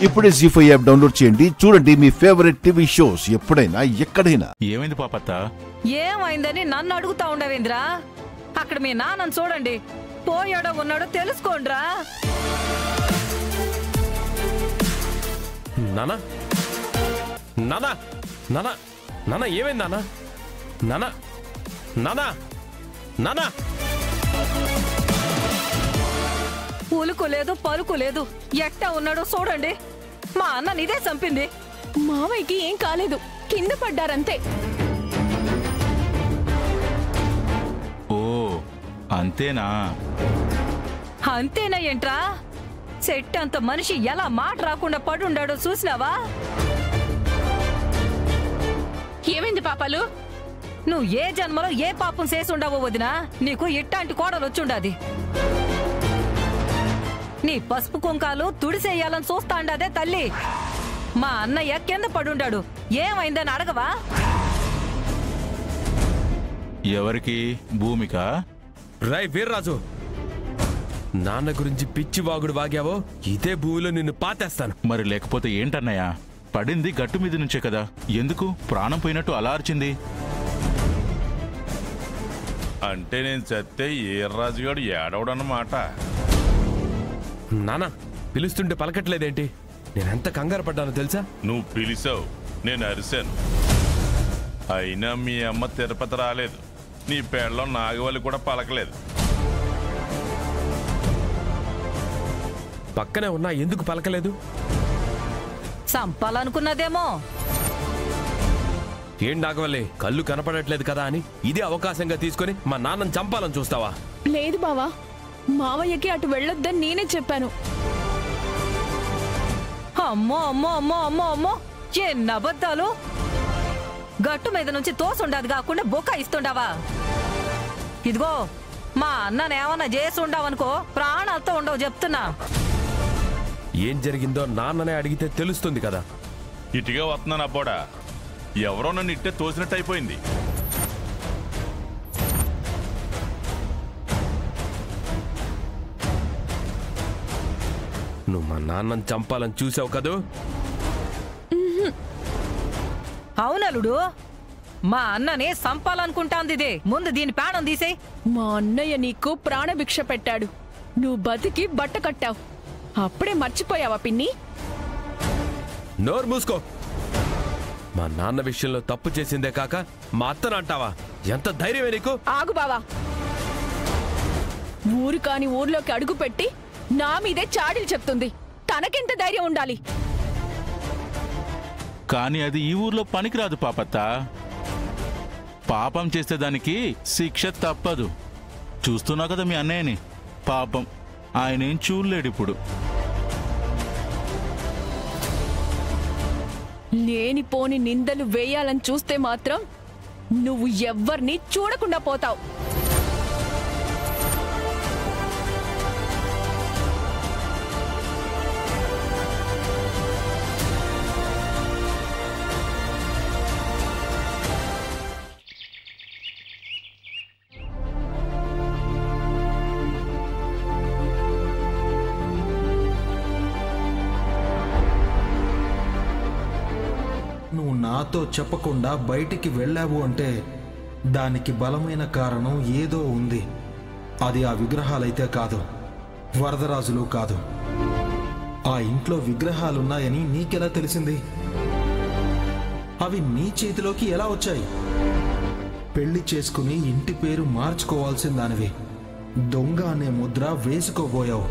ఇప్పుడే జీ5 app download చేయండి. చూడండి మీ ఫేవరెట్ టీవీ షోస్ ఎప్పుడైనా ఎక్కడైనా. ఏమైంది పాపత్త? ఏమైందని నన్ను అడుగుతా ఉండవేంద్రా? అక్కడ మీ నాన్నని చూడండి, పోయాడో ఉన్నాడో తెలుసుకోండ్రా. నానా నానా నానా నానా ఏమైంది నానా? నానా నానా నానా ఉలుకు లేదు పలుకు లేదు, ఎట్టా ఉన్నాడో చూడండి. మా అన్న ఇదే చంపింది. మావయ్యకి ఏం కాలేదు, కింద పడ్డారంతే. ఓ అంతేనా? అంతేనా ఏంట్రా? చెట్టు అంత మనిషి ఎలా మాట రాకుండా పడుండాడో చూసినావా? ఏమైంది పాపాలు? నువ్వు ఏ జన్మలో ఏ పాపం చేసి ఉండవో వదినా, నీకు ఇట్టాంటి కోడలు వచ్చుండాది. నీ పసుపు కుంకాలు తుడిసేయాలని చూస్తాండాదే తల్లి. మా అన్నయ్య కింద పడుండాడు, ఏమైందని అడగవా? ఎవరికి? భూమిక? రై వీర్రాజు, నాన్న గురించి పిచ్చి వాగుడు వాగావో ఇదే భూమిలో నిన్ను పాతేస్తాను. మరి లేకపోతే ఏంటన్నయ్య? పడింది గట్టు మీద నుంచే కదా, ఎందుకు ప్రాణం పోయినట్టు అలా అరిచింది? అంటే నేను చస్తే ఈర్రాజుగాడు ఏడవడన్నమాట. నానా పిలుస్తుంటే పలకట్లేదేంటి? నేనెంత కంగారు పడ్డానో తెలుసా? నువ్వు పిలిచావు, నేను అరిశాను. అయినా మీ అమ్మ తిరుపతి రాలేదు, నీ పెళ్ళం నాగవల్లి కూడా పలకలేదు. పక్కనే ఉన్నా ఎందుకు పలకలేదు? చంపాలనుకున్నదేమో. ఏం నాగవల్లి, కళ్ళు కనపడట్లేదు కదా అని ఇదే అవకాశంగా తీసుకొని మా నాన్నని చంపాలని చూస్తావా? లేదు బావా, మావయ్యకి అటు వెళ్ళొద్దని నేనే చెప్పాను. అమ్మో అమ్మో అమ్మో అమ్మో అమ్మో, ఎన్ని అబద్ధాలు! గట్టు మీద నుంచి తోసుండదు కాకుండా బొక్క ఇస్తుండవా? ఇదిగో, మా అన్ననేమన్నా చేసి ఉండవనుకో ప్రాణాలతో ఉండవు చెప్తున్నా. ఏం జరిగిందో నాన్ననే అడిగితే తెలుస్తుంది కదా. ఇటుగా వస్తున్నాను అబ్బోడా, ఎవరో నన్ను ఇట్టే తోసినట్టు అయిపోయింది. నువ్వు మా నాన్నని చంపాలని చూసావు కదూ? అవునలుడు, మా అన్ననే సంపాలనుకుంటాంది ఇదే. ముందు దీని ప్రాణం తీసేయ్. మా అన్నయ్య నీకు ప్రాణభిక్ష పెట్టాడు, నువ్వు బతికి బట్ట కట్టావు. అప్పుడే మర్చిపోయావా పిన్ని? నోరు మూసుకో. మా నాన్న విషయంలో తప్పు చేసిందే కాక మా అత్తను అంటావా? ఎంత ధైర్యమే నీకు? ఆగు బావా, ఊరు కాని ఊర్లోకి అడుగు పెట్టి నా మీదే చాడీలు చెప్తుంది. తనకెంత ధైర్యం ఉండాలి? కానీ అది ఈ ఊర్లో పనికిరాదు పాపత్త. పాపం చేస్తే దానికి శిక్ష తప్పదు. చూస్తున్నావు కదా మీ అన్నయ్యని, పాపం ఆయనేం చూడలేడు ఇప్పుడు. లేనిపోని నిందలు వేయాలని చూస్తే మాత్రం నువ్వు ఎవ్వర్ని చూడకుండా పోతావు. నువ్వు నాతో చెప్పకుండా బయటికి వెళ్ళావు అంటే దానికి బలమైన కారణం ఏదో ఉంది. అది ఆ విగ్రహాలైతే కాదు, వరదరాజులు కాదు. ఆ ఇంట్లో విగ్రహాలున్నాయని నీకెలా తెలిసింది? అవి నీ చేతిలోకి ఎలా వచ్చాయి? పెళ్లి చేసుకుని ఇంటి పేరు మార్చుకోవాల్సిన దానివి దొంగ అనే ముద్ర వేసుకోబోయావు.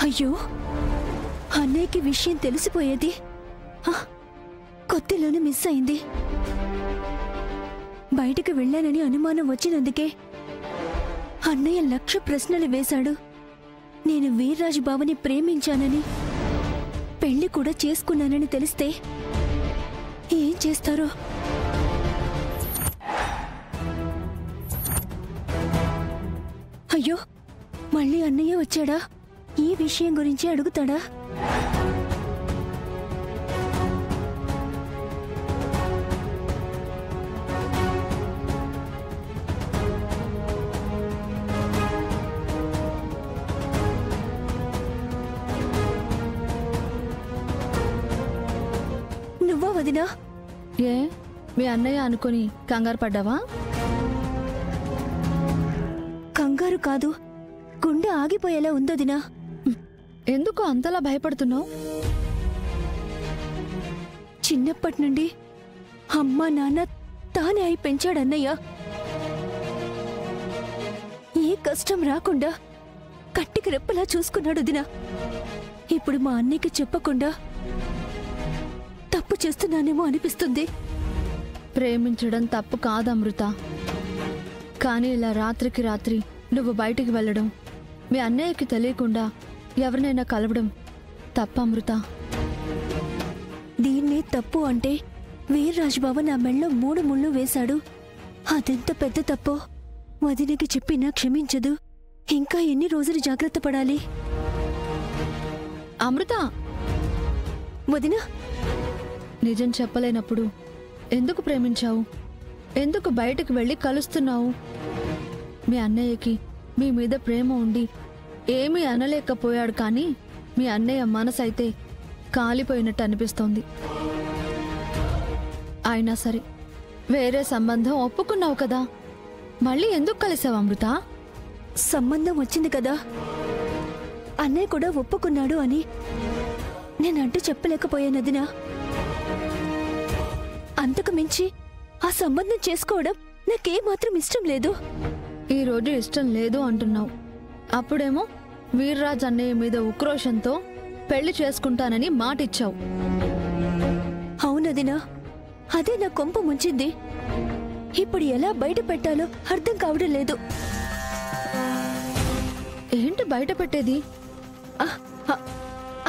అయ్యో, అన్నయ్యకి విషయం తెలిసిపోయేది. కొత్తలోనే మిస్ అయింది. బయటకు వెళ్ళానని అనుమానం వచ్చినందుకే అన్నయ్య 1,00,000 ప్రశ్నలు వేశాడు. నేను వీర్రాజు బావని ప్రేమించానని, పెళ్లి కూడా చేసుకున్నానని తెలిస్తే ఏం చేస్తారో. అయ్యో, మళ్ళీ అన్నయ్య వచ్చాడా? ఈ విషయం గురించి అడుగుతాడా? వదినా. ఏ మీ అన్నయ్య అనుకుని కంగారు పడ్డావా? కంగారు కాదు, గుండె ఆగిపోయేలా ఉందొదినా. ఎందుకు అంతలా భయపడుతున్నావు? చిన్నప్పటి నుండి అమ్మా నాన్న తానే అయి పెంచాడన్నయ్య. ఏ కష్టం రాకుండా కట్టికి రెప్పలా చూసుకున్నాడు దినా. ఇప్పుడు మా అన్నయ్యకి చెప్పకుండా తప్పు చేస్తున్నానేమో అనిపిస్తుంది. ప్రేమించడం తప్పు కాదు అమృత, కానీ ఇలా రాత్రికి రాత్రి నువ్వు బయటికి వెళ్ళడం, మీ అన్నయ్యకి తెలియకుండా ఎవరినైనా కలవడం తప్పు అమృత. దీన్నే తప్పు అంటే వీర్రాజుబావ నా మెళ్ళో 3 ముళ్ళు వేశాడు. అదెంత పెద్ద తప్పో వదినకి చెప్పినా క్షమించదు. ఇంకా ఎన్ని రోజులు జాగ్రత్త పడాలి? అమృత, వదినా, నిజం చెప్పలేనప్పుడు ఎందుకు ప్రేమించావు? ఎందుకు బయటకు వెళ్ళి కలుస్తున్నావు? మీ అన్నయ్యకి మీ మీద ప్రేమ ఉండి ఏమీ అనలేకపోయాడు, కానీ మీ అన్నయ్య మనసైతే కాలిపోయినట్టు అనిపిస్తోంది. అయినా సరే వేరే సంబంధం ఒప్పుకున్నావు కదా, మళ్ళీ ఎందుకు కలిసావు అమృత? సంబంధం వచ్చింది కదా, అన్నయ్య కూడా ఒప్పుకున్నాడు అని నేనంటూ చెప్పలేకపోయానదినా. అంతకు మించి ఆ సంబంధం చేసుకోవడం నాకేమాత్రం ఇష్టం లేదు. ఈరోజు ఇష్టం లేదు అంటున్నావు, అప్పుడేమో వీర్రాజ్ అన్నయ్య మీద ఉక్రోషంతో పెళ్లి చేసుకుంటానని మాటిచ్చావు. అవునదినా, అదే నా కొంప ముంచింది. ఇప్పుడు ఎలా బయట పెట్టాలో అర్థం కావడం లేదు. ఏంటి బయట పెట్టేది?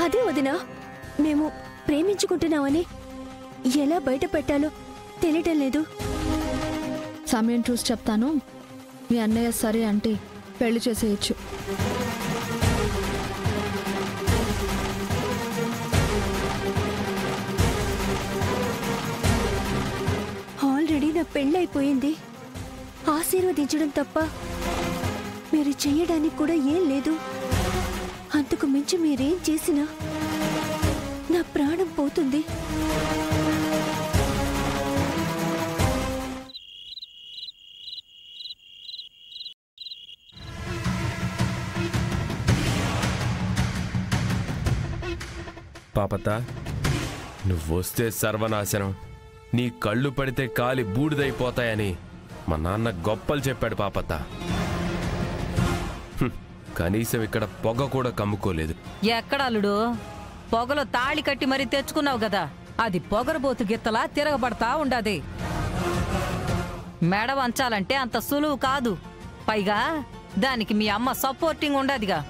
అదే వదినా, మేము ప్రేమించుకుంటున్నామని ఎలా బయట పెట్టాలో తెలియటం లేదు. సమయం చూసి చెప్తాను. మీ అన్నయ్య సరే అంటే పెళ్లి చేసేయచ్చు. ఆల్రెడీ నా పెళ్ళైపోయింది. ఆశీర్వదించడం తప్ప మీరు చెయ్యడానికి కూడా ఏం లేదు. అంతకు మించి మీరేం చేసినా నా ప్రాణం పోతుంది. పాపత్త, నువ్వొస్తే సర్వనాశనం, నీ కళ్ళు పడితే కాలి బూడిదైపోతాయని మా నాన్న గొప్పలు చెప్పాడు పాపత్త. కనీసం ఇక్కడ పొగ కూడా కమ్ముకోలేదు. ఎక్కడల్లుడు, పొగలో తాళి కట్టి మరీ తెచ్చుకున్నావు కదా, అది పొగరబోతు గిత్తలా తిరగబడతా ఉండాది. మెడ వంచాలంటే అంత సులువు కాదు. పైగా దానికి మీ అమ్మ సపోర్టింగ్ ఉండదుగా.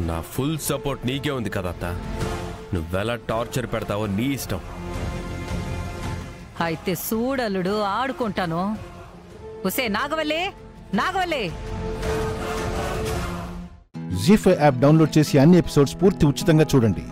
నా ఫుల్ సపోర్ట్ నీకే ఉంది కదత్త. నువ్వెలా టార్చర్ పెడతావో నీ ఇష్టం. అయితే సూడల్లుడు, ఆడుకుంటాను. ఉసే నాగవల్లే, నాగవల్లే. జీ5 యాప్ డౌన్లోడ్ చేసి అన్ని ఎపిసోడ్స్ పూర్తి ఉచితంగా చూడండి.